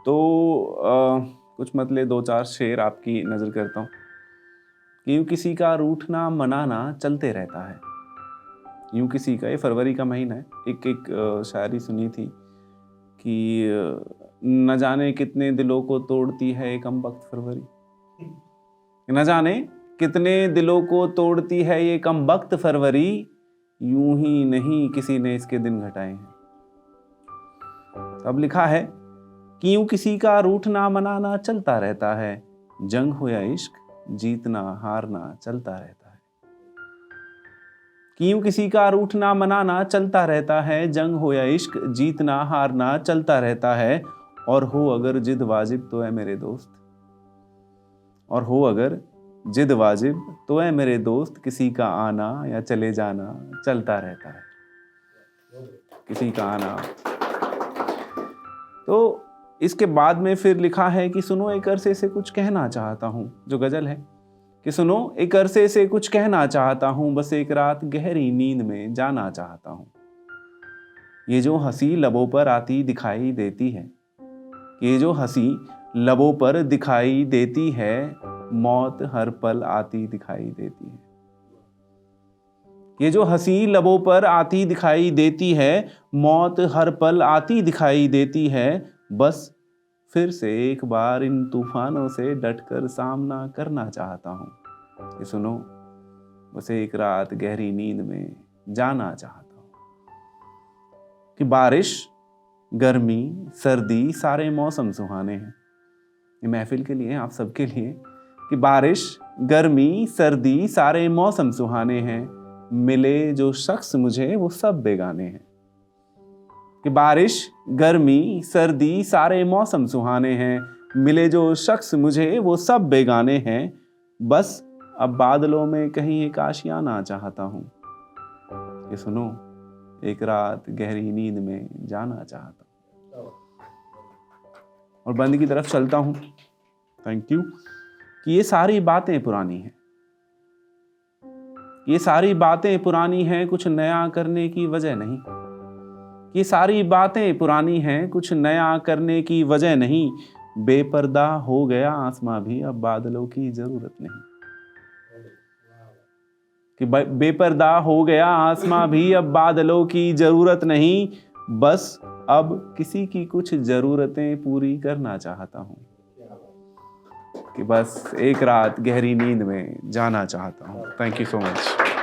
तो कुछ मतलब 2-4 शेर आपकी नज़र करता हूँ कि यूँ किसी का रूठना मनाना चलते रहता है। यूँ किसी का, ये फरवरी का महीना है, एक शायरी सुनी थी कि न जाने कितने दिलों को तोड़ती है ये कमबख्त फरवरी, न जाने कितने दिलों को तोड़ती है ये कमबख्त फरवरी, यूं ही नहीं किसी ने इसके दिन घटाए हैं। अब लिखा है कि यूं किसी का रूठना मनाना चलता रहता है, जंग हो या इश्क जीतना हारना चलता रहता है। कि यूं किसी का रूठना मनाना चलता रहता है, जंग हो या इश्क जीतना हारना चलता रहता है। और हो अगर जिद वाजिब तो है मेरे दोस्त, और हो अगर जिद वाजिब तो है मेरे दोस्त, किसी का आना या चले जाना चलता रहता है, किसी का आना। तो इसके बाद में फिर लिखा है कि सुनो एक अरसे से कुछ कहना चाहता हूँ, जो गजल है कि सुनो एक अरसे से कुछ कहना चाहता हूँ, बस एक रात गहरी नींद में जाना चाहता हूँ। ये जो हंसी लबों पर आती दिखाई देती है, ये जो हंसी लबों पर दिखाई देती है, मौत हर पल आती दिखाई देती है। ये जो हंसी लबों पर आती दिखाई देती है, मौत हर पल आती दिखाई देती है। बस फिर से एक बार इन तूफानों से डटकर सामना करना चाहता हूँ। ये सुनो बस एक रात गहरी नींद में जाना चाहता हूँ। कि बारिश गर्मी सर्दी सारे मौसम सुहाने हैं। ये महफिल के लिए, आप सबके लिए, कि बारिश गर्मी सर्दी सारे मौसम सुहाने हैं, मिले जो शख्स मुझे वो सब बेगाने हैं। कि बारिश गर्मी सर्दी सारे मौसम सुहाने हैं, मिले जो शख्स मुझे वो सब बेगाने हैं। बस अब बादलों में कहीं एक आशियाना चाहता हूँ। ये सुनो एक रात गहरी नींद में जाना चाहता हूँ। और बंद की तरफ चलता हूँ। Thank you. कि ये सारी बातें पुरानी हैं, ये सारी बातें पुरानी हैं, कुछ नया करने की वजह नहीं। ये सारी बातें पुरानी हैं, कुछ नया करने की वजह नहीं। बेपर्दा हो गया आसमां भी, अब बादलों की जरूरत नहीं। कि बेपर्दा हो गया आसमां भी, अब बादलों की जरूरत नहीं। बस अब किसी की कुछ जरूरतें पूरी करना चाहता हूँ। कि बस एक रात गहरी नींद में जाना चाहता हूँ। Thank you so much.